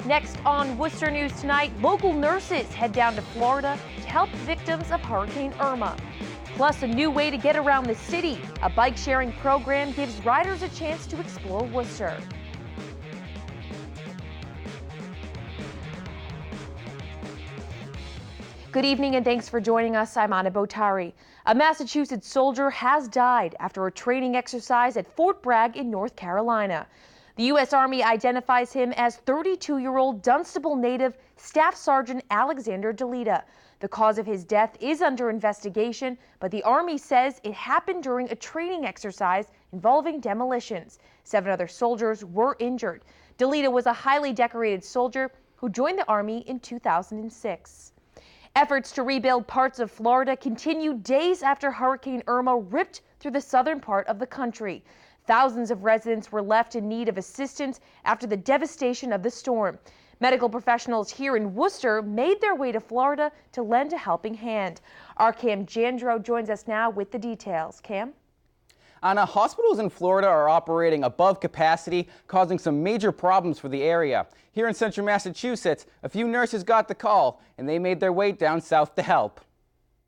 Next on Worcester News Tonight, local nurses head down to Florida to help victims of Hurricane Irma. Plus, a new way to get around the city. A bike sharing program gives riders a chance to explore Worcester. Good evening and thanks for joining us. I'm Anna Botari. A Massachusetts soldier has died after a training exercise at Fort Bragg in North Carolina. The U.S. Army identifies him as 32-year-old Dunstable native Staff Sergeant Alexander Delita. The cause of his death is under investigation, but the Army says it happened during a training exercise involving demolitions. 7 other soldiers were injured. Delita was a highly decorated soldier who joined the Army in 2006. Efforts to rebuild parts of Florida continue days after Hurricane Irma ripped through the southern part of the country. Thousands of residents were left in need of assistance after the devastation of the storm. Medical professionals here in Worcester made their way to Florida to lend a helping hand. Our Cam Jandro joins us now with the details. Cam? Anna, hospitals in Florida are operating above capacity, causing some major problems for the area. Here in central Massachusetts, a few nurses got the call, and they made their way down south to help.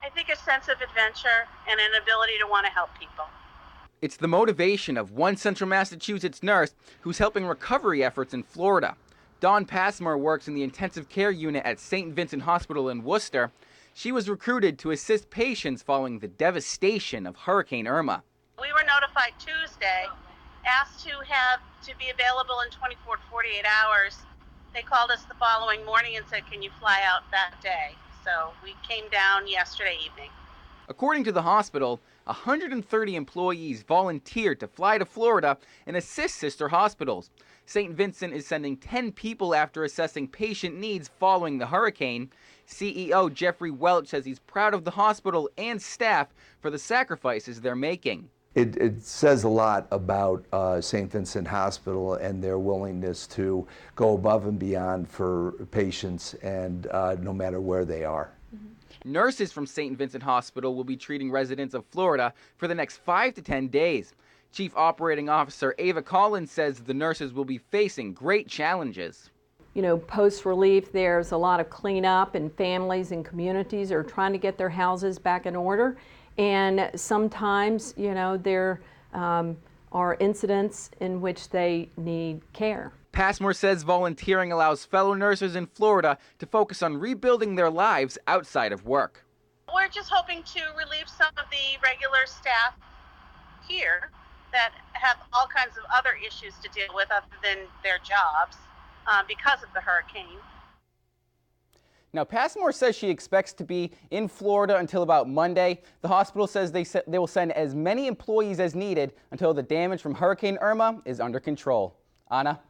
I think a sense of adventure and an ability to want to help people. It's the motivation of one central Massachusetts nurse who's helping recovery efforts in Florida. Dawn Passmore works in the intensive care unit at St. Vincent Hospital in Worcester. She was recruited to assist patients following the devastation of Hurricane Irma. We were notified Tuesday, asked to be available in 24 to 48 hours. They called us the following morning and said, can you fly out that day? So we came down yesterday evening. According to the hospital, 130 employees volunteered to fly to Florida and assist sister hospitals. St. Vincent is sending 10 people after assessing patient needs following the hurricane. CEO Jeffrey Welch says he's proud of the hospital and staff for the sacrifices they're making. It says a lot about St. Vincent Hospital and their willingness to go above and beyond for patients, and no matter where they are. Nurses from St. Vincent Hospital will be treating residents of Florida for the next 5 to 10 days. Chief Operating Officer Ava Collins says the nurses will be facing great challenges. You know, post-relief, there's a lot of cleanup, and families and communities are trying to get their houses back in order. And sometimes, you know, there are incidents in which they need care. Passmore says volunteering allows fellow nurses in Florida to focus on rebuilding their lives outside of work. We're just hoping to relieve some of the regular staff here that have all kinds of other issues to deal with other than their jobs because of the hurricane. Now, Passmore says she expects to be in Florida until about Monday. The hospital says they will send as many employees as needed until the damage from Hurricane Irma is under control. Anna?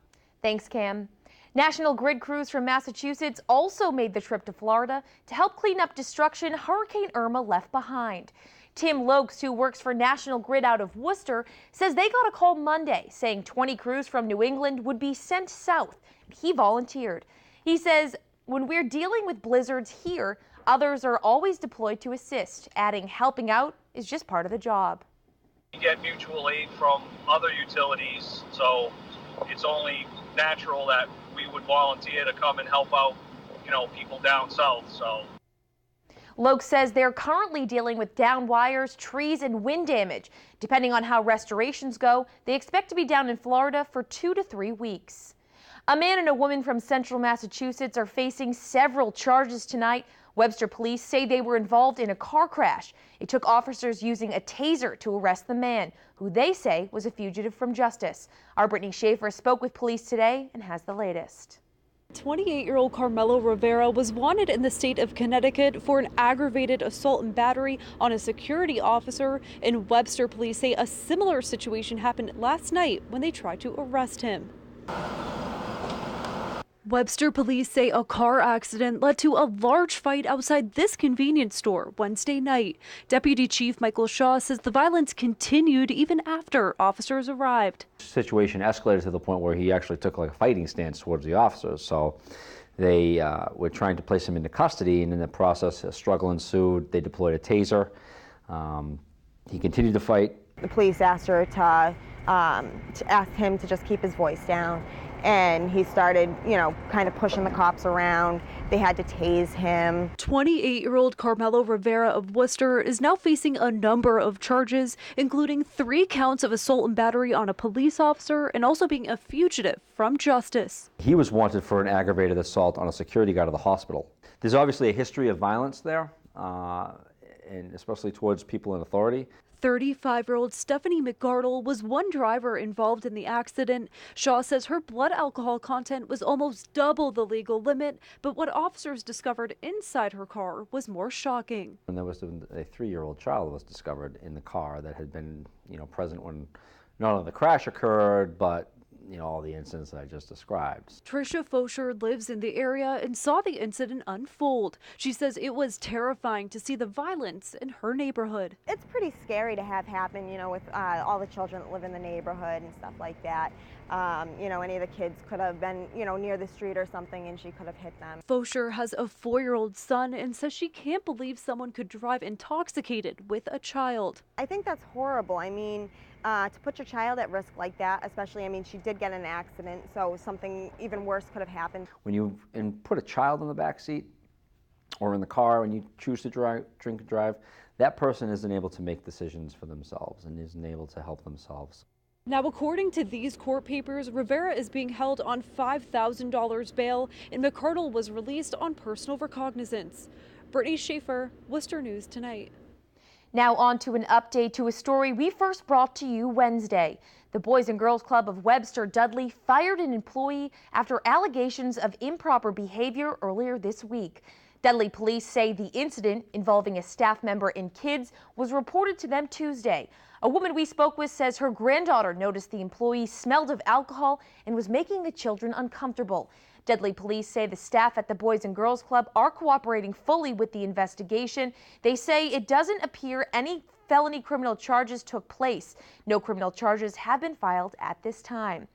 Thanks, Cam. National Grid crews from Massachusetts also made the trip to Florida to help clean up destruction Hurricane Irma left behind. Tim Lokes, who works for National Grid out of Worcester, says they got a call Monday saying 20 crews from New England would be sent south. He volunteered. He says, when we're dealing with blizzards here, others are always deployed to assist, adding helping out is just part of the job. We get mutual aid from other utilities, so it's only natural that we would volunteer to come and help out, you know, people down south. So Lokes says they're currently dealing with down wires, trees, and wind damage. Depending on how restorations go, they expect to be down in Florida for 2 to 3 weeks. A man and a woman from central Massachusetts are facing several charges tonight. Webster police say they were involved in a car crash. It took officers using a taser to arrest the man, who they say was a fugitive from justice. Our Brittany Schaefer spoke with police today and has the latest. 28-year-old Carmelo Rivera was wanted in the state of Connecticut for an aggravated assault and battery on a security officer. And Webster police say a similar situation happened last night when they tried to arrest him. Webster police say a car accident led to a large fight outside this convenience store Wednesday night. Deputy Chief Michael Shaw says the violence continued even after officers arrived. The situation escalated to the point where he actually took like a fighting stance towards the officers. So they were trying to place him into custody, and in the process a struggle ensued. They deployed a taser. He continued to fight. The police asked her to asked him to just keep his voice down. And he started, kind of pushing the cops around. They had to tase him. 28-year-old Carmelo Rivera of Worcester is now facing a number of charges, including 3 counts of assault and battery on a police officer and also being a fugitive from justice. He was wanted for an aggravated assault on a security guard at the hospital. There's obviously a history of violence there, and especially towards people in authority. 35-year-old Stephanie McGardle was one driver involved in the accident. Shaw says her blood alcohol content was almost double the legal limit, but what officers discovered inside her car was more shocking. And there was a 3-year-old child was discovered in the car that had been, present when not only the crash occurred, but all the incidents that I just described. Tricia Fosher lives in the area and saw the incident unfold. She says it was terrifying to see the violence in her neighborhood. It's pretty scary to have happen, with all the children that live in the neighborhood and stuff like that. Any of the kids could have been, near the street or something, and she could have hit them. Fosher has a 4-year-old son and says she can't believe someone could drive intoxicated with a child. I think that's horrible. I mean, to put your child at risk like that, especially, she did get in an accident, so something even worse could have happened. When you put a child in the back seat or in the car and you choose to drink and drive, that person isn't able to make decisions for themselves and isn't able to help themselves. Now, according to these court papers, Rivera is being held on $5,000 bail, and McCardle was released on personal recognizance. Brittany Schaefer, Worcester News Tonight. Now on to an update to a story we first brought to you Wednesday. The Boys and Girls Club of Webster Dudley fired an employee after allegations of improper behavior earlier this week. Dudley police say the incident involving a staff member and kids was reported to them Tuesday. A woman we spoke with says her granddaughter noticed the employee smelled of alcohol and was making the children uncomfortable. Dudley police say the staff at the Boys and Girls Club are cooperating fully with the investigation. They say it doesn't appear any felony criminal charges took place. No criminal charges have been filed at this time.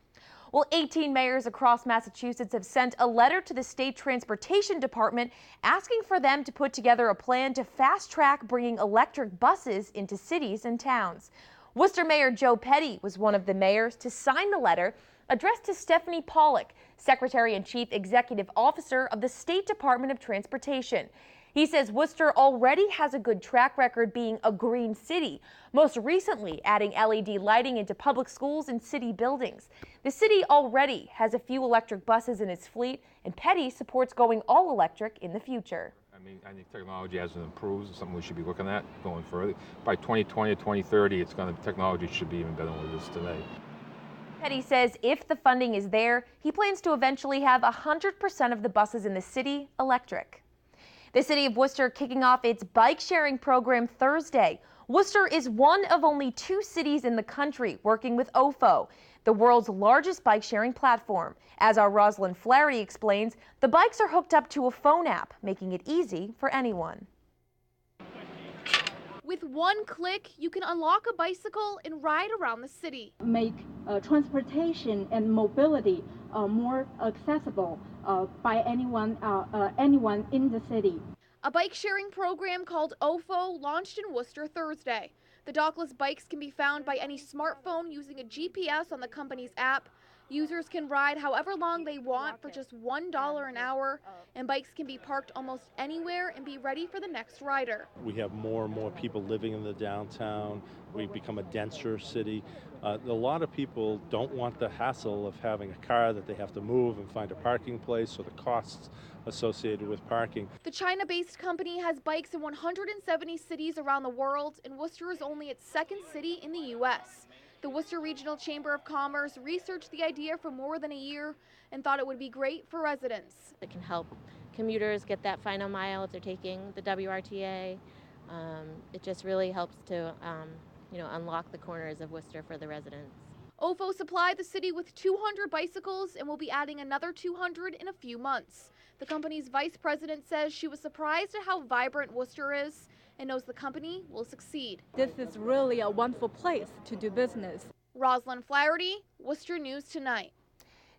Well, 18 mayors across Massachusetts have sent a letter to the state transportation department asking for them to put together a plan to fast-track bringing electric buses into cities and towns. Worcester Mayor Joe Petty was one of the mayors to sign the letter addressed to Stephanie Pollock, Secretary and Chief Executive Officer of the State Department of Transportation. He says Worcester already has a good track record being a green city, most recently adding LED lighting into public schools and city buildings. The city already has a few electric buses in its fleet, and Petty supports going all electric in the future. I think technology as it improves is something we should be looking at going further. By 2020 or 2030, technology should be even better than what it is today. Petty says if the funding is there, he plans to eventually have 100% of the buses in the city electric. The city of Worcester kicking off its bike sharing program Thursday. Worcester is one of only 2 cities in the country working with OFO, the world's largest bike sharing platform. As our Rosalind Flaherty explains, the bikes are hooked up to a phone app, making it easy for anyone. With one click, you can unlock a bicycle and ride around the city. Make transportation and mobility more accessible by anyone in the city. A bike sharing program called OFO launched in Worcester Thursday. The dockless bikes can be found by any smartphone using a GPS on the company's app. Users can ride however long they want for just $1 an hour, and bikes can be parked almost anywhere and be ready for the next rider. We have more and more people living in the downtown. We've become a denser city. A lot of people don't want the hassle of having a car that they have to move and find a parking place, or the costs associated with parking. The China-based company has bikes in 170 cities around the world, and Worcester is only its 2nd city in the U.S. The Worcester Regional Chamber of Commerce researched the idea for more than a year and thought it would be great for residents. It can help commuters get that final mile if they're taking the WRTA. It just really helps to unlock the corners of Worcester for the residents. OFO supplied the city with 200 bicycles and will be adding another 200 in a few months. The company's vice president says she was surprised at how vibrant Worcester is and knows the company will succeed. This is really a wonderful place to do business. Rosalind Flaherty, Worcester News Tonight.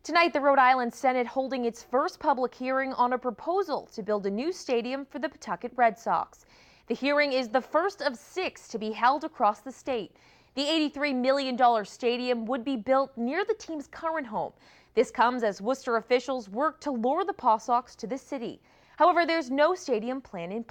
Tonight, the Rhode Island Senate holding its first public hearing on a proposal to build a new stadium for the Pawtucket Red Sox. The hearing is the first of 6 to be held across the state. The $83 million stadium would be built near the team's current home. This comes as Worcester officials work to lure the PawSox to the city. However, there's no stadium plan in place.